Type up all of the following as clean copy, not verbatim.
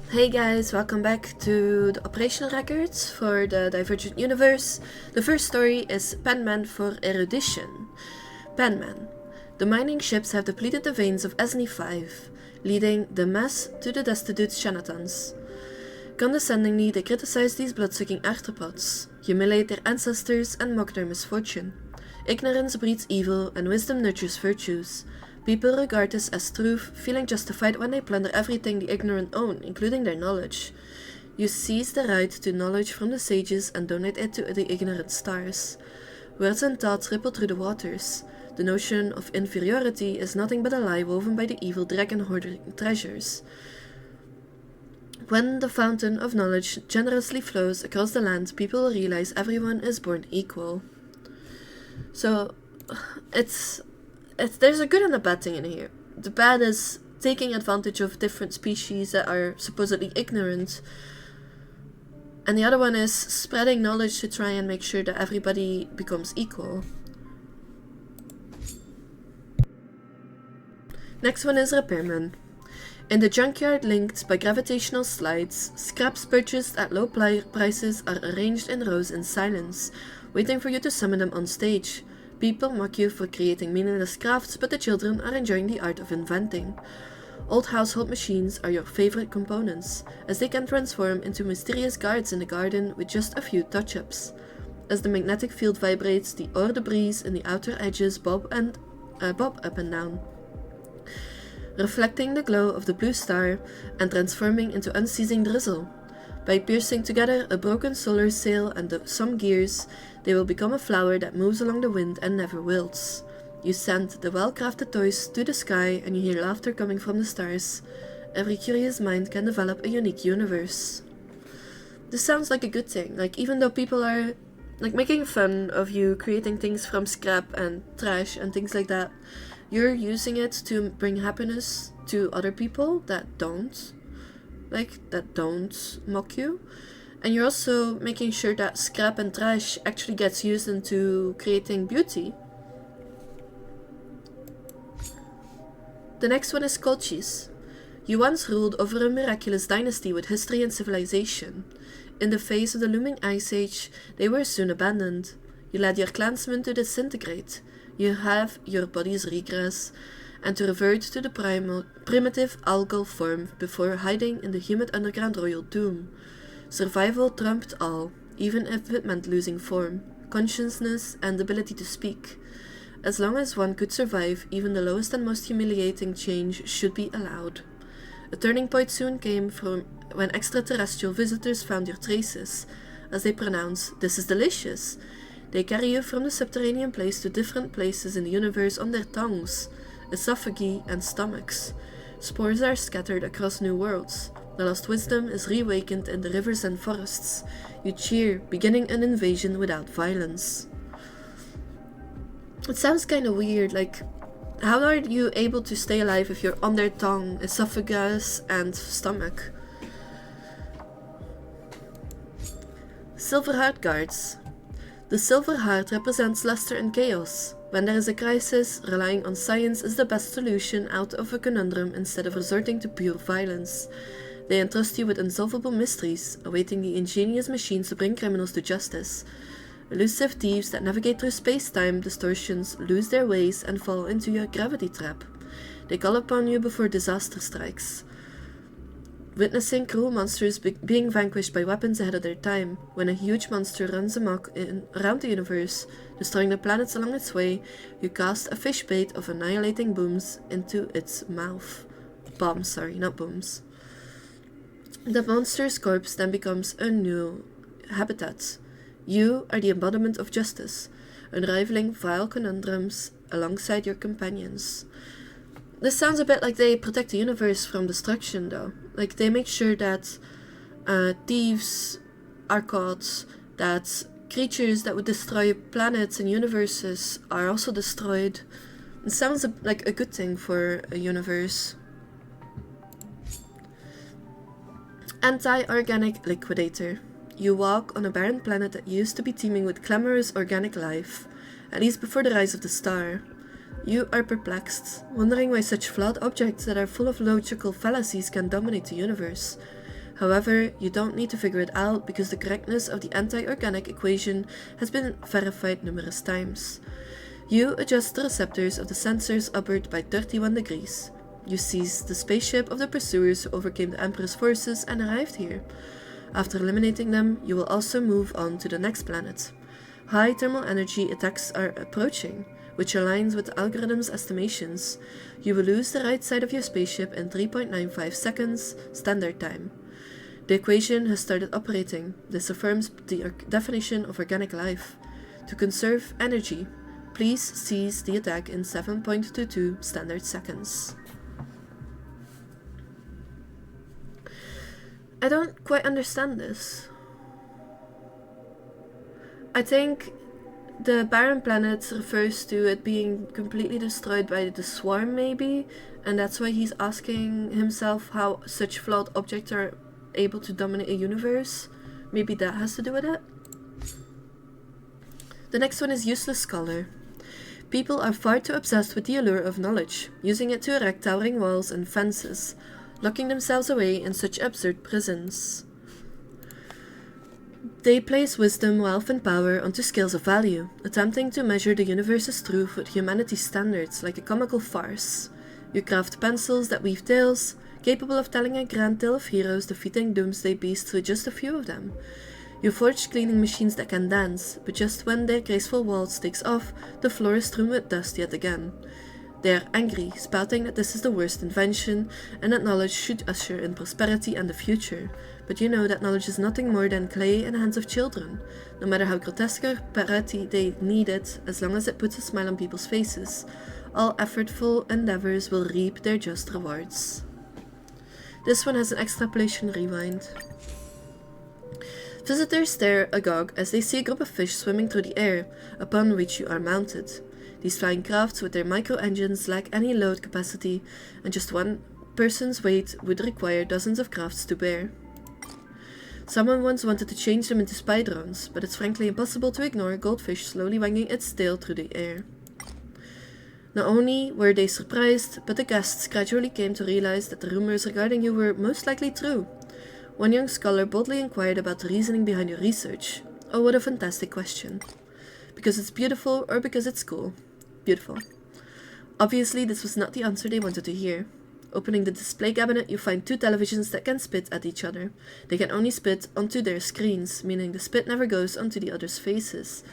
Hey guys, welcome back to the operational records for the Divergent universe. The first story is Penman for Erudition. Penman. The mining ships have depleted the veins of Esni 5, leading the mass to the destitute Shanatans. Condescendingly, they criticize these blood-sucking arthropods, humiliate their ancestors, and mock their misfortune. Ignorance breeds evil, and wisdom nurtures virtues. People regard this as truth, feeling justified when they plunder everything the ignorant own, including their knowledge. You seize the right to knowledge from the sages and donate it to the ignorant stars. Words and thoughts ripple through the waters. The notion of inferiority is nothing but a lie woven by the evil dragon hoarding treasures. When the fountain of knowledge generously flows across the land, people will realize everyone is born equal. So, there's a good and a bad thing in here. The bad is taking advantage of different species that are supposedly ignorant. And the other one is spreading knowledge to try and make sure that everybody becomes equal. Next one is Repairman. In the junkyard linked by gravitational slides, scraps purchased at low prices are arranged in rows in silence, waiting for you to summon them on stage. People mock you for creating meaningless crafts, but the children are enjoying the art of inventing. Old household machines are your favorite components, as they can transform into mysterious guards in the garden with just a few touch-ups. As the magnetic field vibrates, the eau de brise in the outer edges bob up and down, reflecting the glow of the blue star and transforming into unceasing drizzle. By piercing together a broken solar sail and some gears, they will become a flower that moves along the wind and never wilts. You send the well-crafted toys to the sky and you hear laughter coming from the stars. Every curious mind can develop a unique universe. This sounds like a good thing, even though people are making fun of you creating things from scrap and trash and things like that, you're using it to bring happiness to other people that don't mock you. And you're also making sure that scrap and trash actually gets used into creating beauty. The next one is Kolchis. You once ruled over a miraculous dynasty with history and civilization. In the face of the looming ice age, they were soon abandoned. You led your clansmen to disintegrate. You have your bodies regress, and to revert to the primitive algal form before hiding in the humid underground royal doom. Survival trumped all, even if it meant losing form, consciousness, and ability to speak. As long as one could survive, even the lowest and most humiliating change should be allowed. A turning point soon came when extraterrestrial visitors found your traces. As they pronounce, "This is delicious." They carry you from the subterranean place to different places in the universe on their tongues, esophagi, and stomachs. Spores are scattered across new worlds. The lost wisdom is reawakened in the rivers and forests. You cheer, beginning an invasion without violence. It sounds kind of weird, how are you able to stay alive if you're on their tongue, esophagus, and stomach? Silverheart Guards. The Silverheart represents luster and chaos. When there is a crisis, relying on science is the best solution out of a conundrum instead of resorting to pure violence. They entrust you with unsolvable mysteries, awaiting the ingenious machines to bring criminals to justice. Elusive thieves that navigate through space-time distortions lose their ways and fall into your gravity trap. They call upon you before disaster strikes, witnessing cruel monsters being vanquished by weapons ahead of their time. When a huge monster runs amok around the universe, destroying the planets along its way, you cast a fish bait of annihilating bombs into its mouth. Not booms. The monster's corpse then becomes a new habitat. You are the embodiment of justice, unraveling vile conundrums alongside your companions. This sounds a bit like they protect the universe from destruction, though. They make sure that thieves are caught, that creatures that would destroy planets and universes are also destroyed. It sounds like a good thing for a universe. Anti-organic Liquidator. You walk on a barren planet that used to be teeming with clamorous organic life, at least before the rise of the star. You are perplexed, wondering why such flawed objects that are full of logical fallacies can dominate the universe. However, you don't need to figure it out because the correctness of the anti-organic equation has been verified numerous times. You adjust the receptors of the sensors upward by 31 degrees. You seize the spaceship of the pursuers who overcame the Emperor's forces and arrived here. After eliminating them, you will also move on to the next planet. High thermal energy attacks are approaching, which aligns with the algorithm's estimations. You will lose the right side of your spaceship in 3.95 seconds, standard time. The equation has started operating. This affirms the definition of organic life. To conserve energy, please seize the attack in 7.22 standard seconds. I don't quite understand this. I think the barren planet refers to it being completely destroyed by the swarm, maybe, and that's why he's asking himself how such flawed objects are able to dominate a universe. Maybe that has to do with it. The next one is Useless Scholar. People are far too obsessed with the allure of knowledge, using it to erect towering walls and fences, locking themselves away in such absurd prisons. They place wisdom, wealth, and power onto scales of value, attempting to measure the universe's truth with humanity's standards like a comical farce. You craft pencils that weave tales, capable of telling a grand tale of heroes defeating doomsday beasts with just a few of them. You forge cleaning machines that can dance, but just when their graceful waltz takes off, the floor is strewn with dust yet again. They are angry, spouting that this is the worst invention, and that knowledge should usher in prosperity and the future. But you know that knowledge is nothing more than clay in the hands of children. No matter how grotesque or parody they need it, as long as it puts a smile on people's faces, all effortful endeavors will reap their just rewards. This one has an extrapolation rewind. Visitors stare agog as they see a group of fish swimming through the air, upon which you are mounted. These flying crafts with their micro-engines lack any load capacity, and just one person's weight would require dozens of crafts to bear. Someone once wanted to change them into spy drones, but it's frankly impossible to ignore a goldfish slowly wagging its tail through the air. Not only were they surprised, but the guests gradually came to realize that the rumors regarding you were most likely true. One young scholar boldly inquired about the reasoning behind your research. Oh, what a fantastic question. Because it's beautiful or because it's cool? Beautiful. Obviously, this was not the answer they wanted to hear. Opening the display cabinet, you find two televisions that can spit at each other. They can only spit onto their screens, meaning the spit never goes onto the other's faces.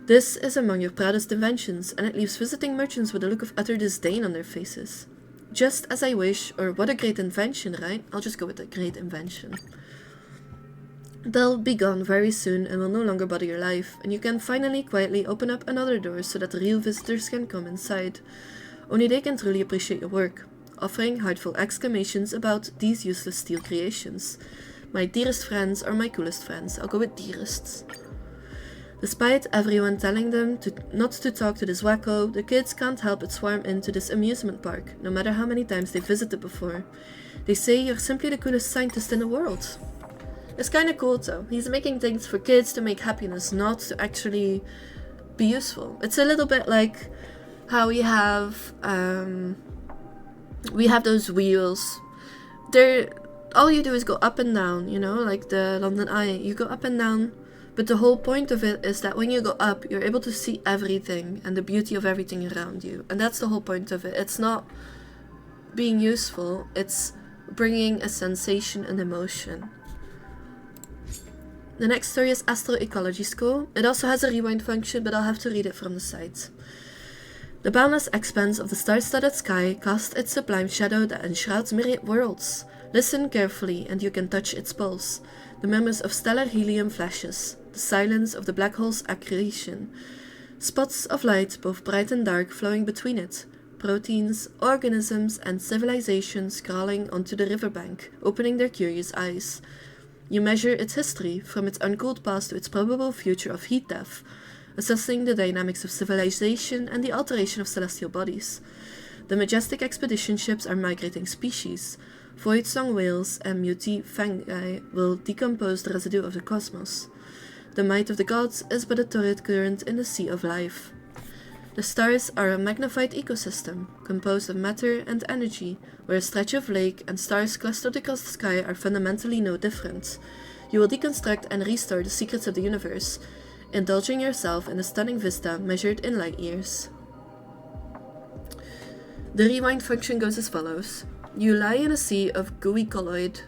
This is among your proudest inventions, and it leaves visiting merchants with a look of utter disdain on their faces. Just as I wish, or what a great invention, right? I'll just go with a great invention. They'll be gone very soon and will no longer bother your life, and you can finally quietly open up another door so that the real visitors can come inside. Only they can truly appreciate your work, offering heartful exclamations about these useless steel creations. My dearest friends or my coolest friends. I'll go with dearests. Despite everyone telling them not to talk to this wacko, the kids can't help but swarm into this amusement park, no matter how many times they've visited before. They say you're simply the coolest scientist in the world. It's kinda cool though. He's making things for kids to make happiness, not to actually be useful. It's a little bit like how we have those wheels. All you do is go up and down, you know, like the London Eye. You go up and down. But the whole point of it is that when you go up, you're able to see everything and the beauty of everything around you. And that's the whole point of it. It's not being useful, it's bringing a sensation and emotion. The next story is Astral Ecology School. It also has a rewind function, but I'll have to read it from the site. The boundless expanse of the star-studded sky casts its sublime shadow that enshrouds myriad worlds. Listen carefully, and you can touch its pulse. The murmurs of stellar helium flashes. The silence of the black hole's accretion. Spots of light, both bright and dark, flowing between it. Proteins, organisms, and civilizations crawling onto the riverbank, opening their curious eyes. You measure its history, from its uncooled past to its probable future of heat death, assessing the dynamics of civilization and the alteration of celestial bodies. The majestic expedition ships are migrating species. Void-song whales and muti fungi will decompose the residue of the cosmos. The might of the gods is but a torrid current in the sea of life. The stars are a magnified ecosystem, composed of matter and energy, where a stretch of lake and stars clustered across the sky are fundamentally no different. You will deconstruct and restore the secrets of the universe, indulging yourself in a stunning vista measured in light years. The rewind function goes as follows. You lie in a sea of gooey colloid,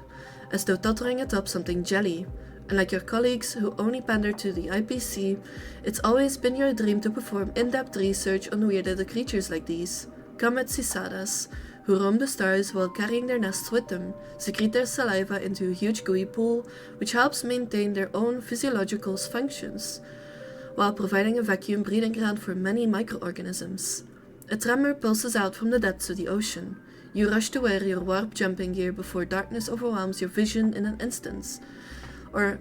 as though tottering atop something jelly. And like your colleagues who only pander to the IPC, it's always been your dream to perform in-depth research on weird little creatures like these. Comet cicadas, who roam the stars while carrying their nests with them, secrete their saliva into a huge gooey pool, which helps maintain their own physiological functions, while providing a vacuum breeding ground for many microorganisms. A tremor pulses out from the depths of the ocean. You rush to wear your warp jumping gear before darkness overwhelms your vision in an instant. Or,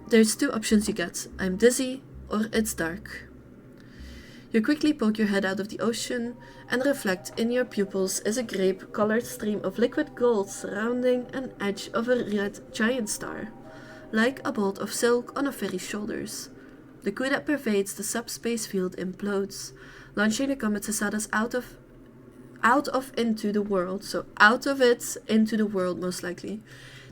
there's two options you get, I'm dizzy, or it's dark. You quickly poke your head out of the ocean, and reflect in your pupils is a grape-colored stream of liquid gold surrounding an edge of a red giant star, like a bolt of silk on a fairy's shoulders. The goo that pervades the subspace field implodes, launching the comet cicadas out of into the world, so out of it into the world most likely.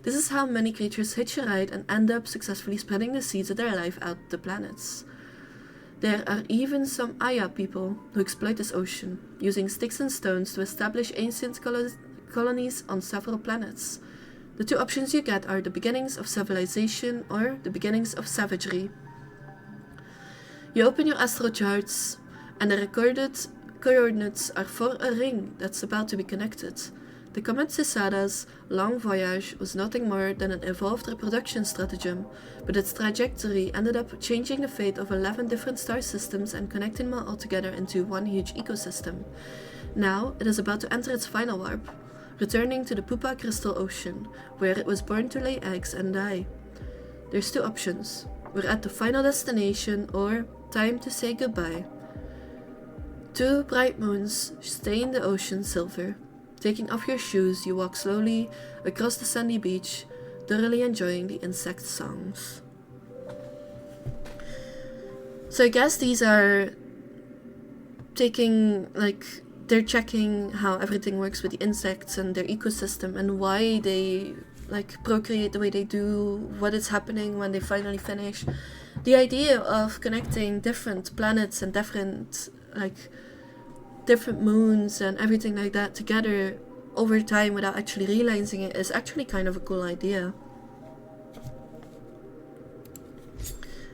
This is how many creatures hitch a ride and end up successfully spreading the seeds of their life out the planets. There are even some Aya people who exploit this ocean, using sticks and stones to establish ancient colonies on several planets. The two options you get are the beginnings of civilization or the beginnings of savagery. You open your Astral charts, and the recorded coordinates are for a ring that's about to be connected. The Comet Cicada's long voyage was nothing more than an evolved reproduction stratagem, but its trajectory ended up changing the fate of 11 different star systems and connecting them all together into one huge ecosystem. Now, it is about to enter its final warp, returning to the Pupa Crystal Ocean, where it was born to lay eggs and die. There's two options. We're at the final destination, or time to say goodbye. Two bright moons stain the ocean silver. Taking off your shoes, you walk slowly across the sandy beach, thoroughly enjoying the insect songs. So I guess these are they're checking how everything works with the insects and their ecosystem and why they procreate the way they do, what is happening when they finally finish. The idea of connecting different planets and different moons and everything like that together over time without actually realizing it is actually kind of a cool idea.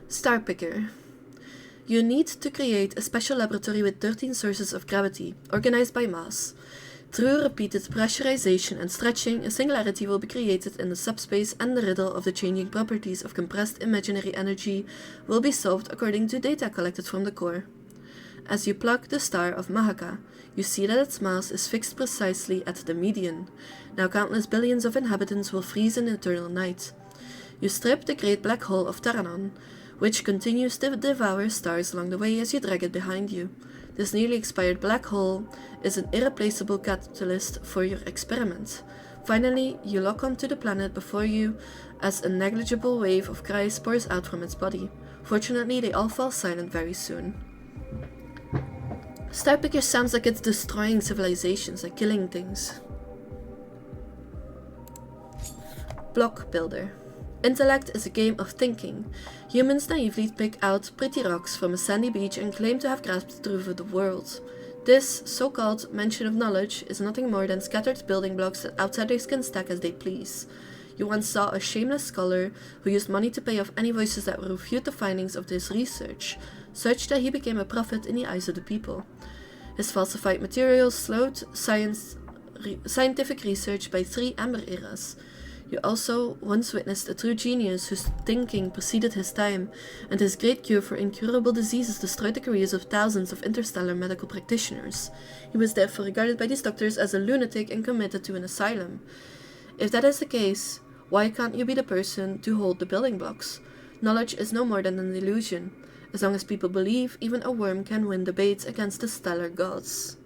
Star Picker. You need to create a special laboratory with 13 sources of gravity, organized by mass. Through repeated pressurization and stretching, a singularity will be created in the subspace, and the riddle of the changing properties of compressed imaginary energy will be solved according to data collected from the core. As you pluck the star of Mahaka, you see that its mass is fixed precisely at the median. Now countless billions of inhabitants will freeze in eternal night. You strip the great black hole of Taranon, which continues to devour stars along the way as you drag it behind you. This nearly expired black hole is an irreplaceable catalyst for your experiment. Finally, you lock onto the planet before you as a negligible wave of cries pours out from its body. Fortunately, they all fall silent very soon. Starpicker sounds like it's destroying civilizations, like killing things. Block Builder. Intellect is a game of thinking. Humans naively pick out pretty rocks from a sandy beach and claim to have grasped the truth of the world. This so-called mansion of knowledge is nothing more than scattered building blocks that outsiders can stack as they please. You once saw a shameless scholar who used money to pay off any voices that would refute the findings of this research, such that he became a prophet in the eyes of the people. His falsified materials slowed scientific research by 3 amber eras. You also once witnessed a true genius whose thinking preceded his time, and his great cure for incurable diseases destroyed the careers of thousands of interstellar medical practitioners. He was therefore regarded by these doctors as a lunatic and committed to an asylum. If that is the case, why can't you be the person to hold the building blocks? Knowledge is no more than an illusion. As long as people believe, even a worm can win debates against the stellar gods.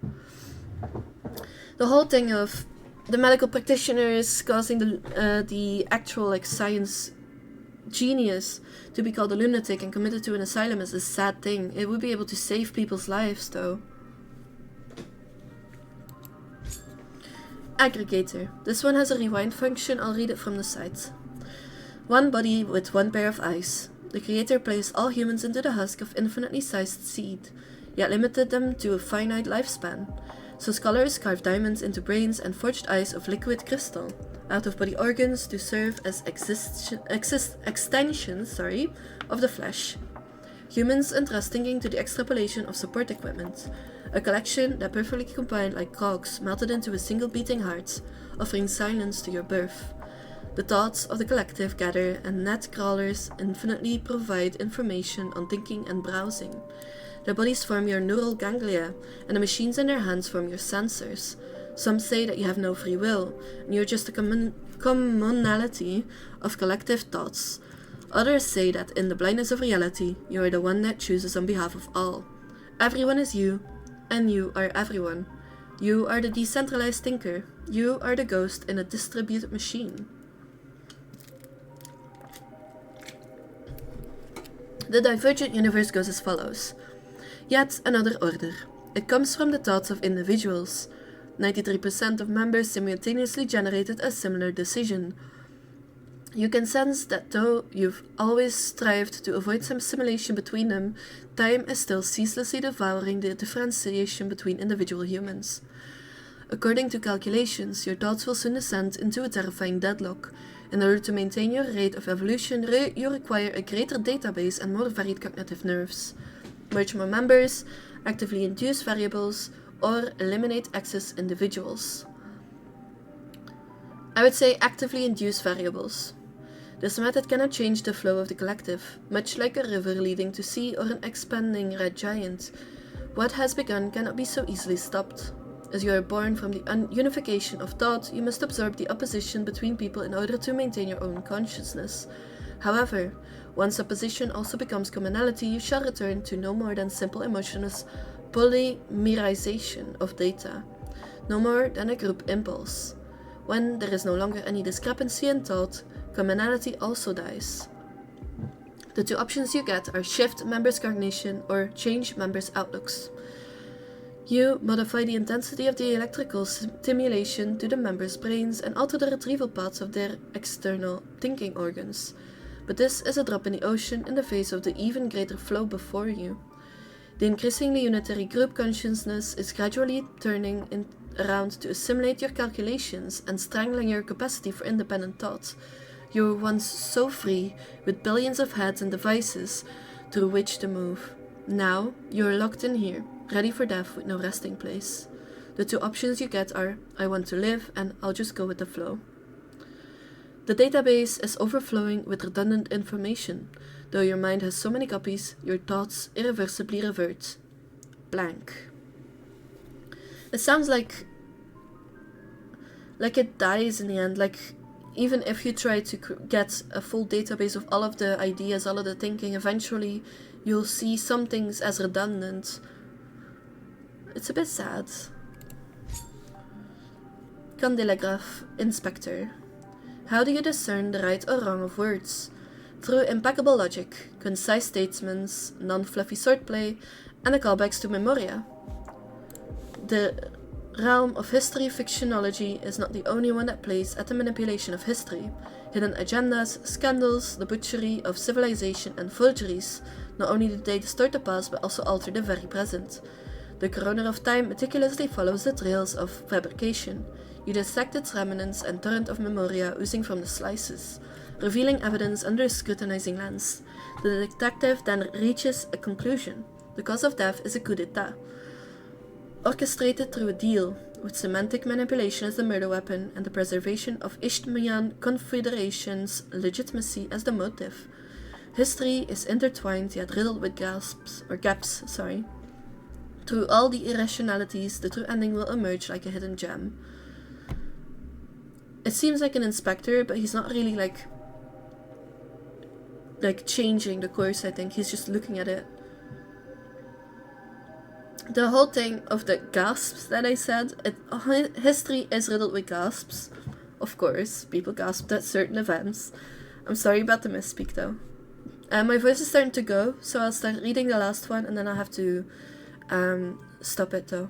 The whole thing of the medical practitioners causing the actual science genius. To be called a lunatic and committed to an asylum is a sad thing. It would be able to save people's lives, though. Aggregator. This one has a rewind function. I'll read it from the site. One body with one pair of eyes. The creator placed all humans into the husk of infinitely sized seed, yet limited them to a finite lifespan. So scholars carved diamonds into brains and forged eyes of liquid crystal, out-of-body organs to serve as extensions of the flesh. Humans entrust thinking to the extrapolation of support equipment, a collection that perfectly combined like cogs melted into a single beating heart, offering silence to your birth. The thoughts of the collective gather, and net crawlers infinitely provide information on thinking and browsing. Their bodies form your neural ganglia, and the machines in their hands form your sensors. Some say that you have no free will, and you're just a commonality of collective thoughts. Others say that in the blindness of reality, you are the one that chooses on behalf of all. Everyone is you, and you are everyone. You are the decentralized thinker. You are the ghost in a distributed machine. The Divergent universe goes as follows. Yet another order. It comes from the thoughts of individuals. 93% of members simultaneously generated a similar decision. You can sense that though you've always strived to avoid some simulation between them, time is still ceaselessly devouring the differentiation between individual humans. According to calculations, your thoughts will soon descend into a terrifying deadlock. In order to maintain your rate of evolution, you require a greater database and more varied cognitive nerves. Merge more members, actively induce variables, or eliminate excess individuals. I would say actively induce variables. This method cannot change the flow of the collective, much like a river leading to sea or an expanding red giant. What has begun cannot be so easily stopped. As you are born from the unification of thought, you must absorb the opposition between people in order to maintain your own consciousness. However, once opposition also becomes commonality, you shall return to no more than simple emotionless polymerization of data, no more than a group impulse. When there is no longer any discrepancy in thought, commonality also dies. The two options you get are shift members' cognition or change members' outlooks. You modify the intensity of the electrical stimulation to the members' brains and alter the retrieval paths of their external thinking organs. But this is a drop in the ocean in the face of the even greater flow before you. The increasingly unitary group consciousness is gradually turning around to assimilate your calculations and strangling your capacity for independent thought. You were once so free, with billions of heads and devices through which to move. Now, you are locked in here, ready for death with no resting place. The two options you get are, I want to live, and I'll just go with the flow. The database is overflowing with redundant information. Though your mind has so many copies, your thoughts irreversibly revert. Blank. It sounds like it dies in the end, like even if you try to get a full database of all of the ideas, all of the thinking, eventually you'll see some things as redundant. It's a bit sad. Candelagraph Inspector. How do you discern the right or wrong of words? Through impeccable logic, concise statements, non-fluffy swordplay, and the callbacks to memoria. The realm of history fictionology is not the only one that plays at the manipulation of history. Hidden agendas, scandals, the butchery of civilization, and forgeries. Not only do they distort the past, but also alter the very present. The coroner of time meticulously follows the trails of fabrication. You dissect its remnants and torrent of memoria oozing from the slices, revealing evidence under a scrutinizing lens. The detective then reaches a conclusion. The cause of death is a coup d'etat, orchestrated through a deal, with semantic manipulation as the murder weapon and the preservation of Isthmian Confederation's legitimacy as the motive. History is intertwined yet riddled with gaps. Through all the irrationalities, the true ending will emerge like a hidden gem. It seems like an inspector, but he's not really like changing the course. I think he's just looking at it. The whole thing of the gasps that I said, history is riddled with gasps. Of course, people gasped at certain events. I'm sorry about the misspeak though. My voice is starting to go, so I'll start reading the last one and then I'll have to stop it though.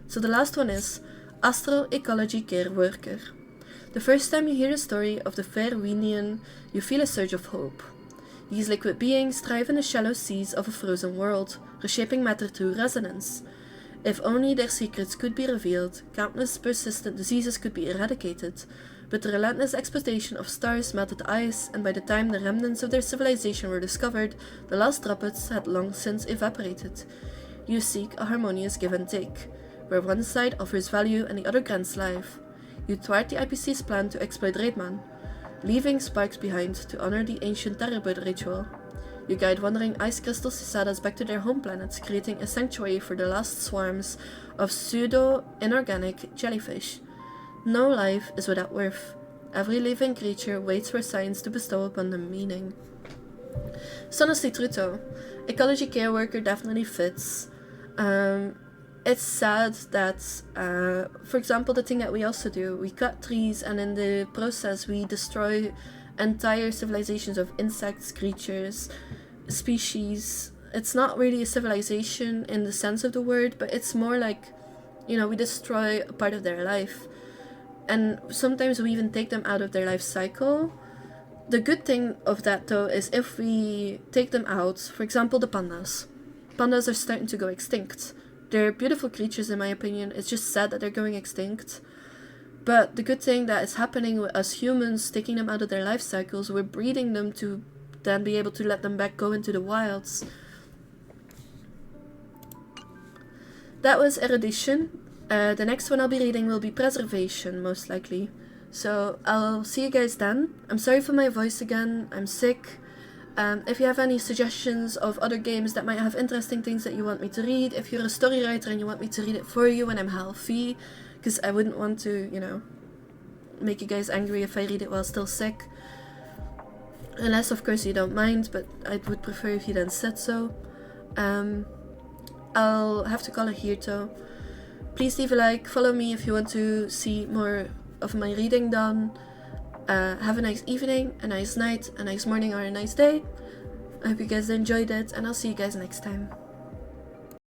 So the last one is Astral Ecology Care Worker. The first time you hear the story of the fair Wenian, you feel a surge of hope. These liquid beings thrive in the shallow seas of a frozen world, reshaping matter through resonance. If only their secrets could be revealed, countless persistent diseases could be eradicated, but the relentless exploitation of stars melted ice, and by the time the remnants of their civilization were discovered, the last droplets had long since evaporated. You seek a harmonious give and take, where one side offers value and the other grants life. You thwart the IPC's plan to exploit Repairman, leaving sparks behind to honor the ancient terrorbird ritual. You guide wandering ice crystal cicadas back to their home planets, creating a sanctuary for the last swarms of pseudo-inorganic jellyfish. No life is without worth. Every living creature waits for science to bestow upon them meaning. It's honestly true though. Ecology care worker definitely fits. It's sad that, for example, the thing that we also do, we cut trees and in the process we destroy entire civilizations of insects, creatures, species. It's not really a civilization in the sense of the word, but it's more like, we destroy a part of their life. And sometimes we even take them out of their life cycle. The good thing of that though is if we take them out, for example the pandas. Pandas are starting to go extinct. They're beautiful creatures in my opinion, it's just sad that they're going extinct. But the good thing that is happening with us humans, taking them out of their life cycles, we're breeding them to then be able to let them back go into the wilds. That was Erudition. The next one I'll be reading will be Preservation, most likely. So I'll see you guys then. I'm sorry for my voice again, I'm sick. If you have any suggestions of other games that might have interesting things that you want me to read, if you're a story writer and you want me to read it for you when I'm healthy, because I wouldn't want to, make you guys angry if I read it while still sick. Unless, of course, you don't mind, but I would prefer if you then said so. I'll have to call it here though. Please leave a like, follow me if you want to see more of my reading done. Have a nice evening, a nice night, a nice morning, or a nice day. I hope you guys enjoyed it, and I'll see you guys next time.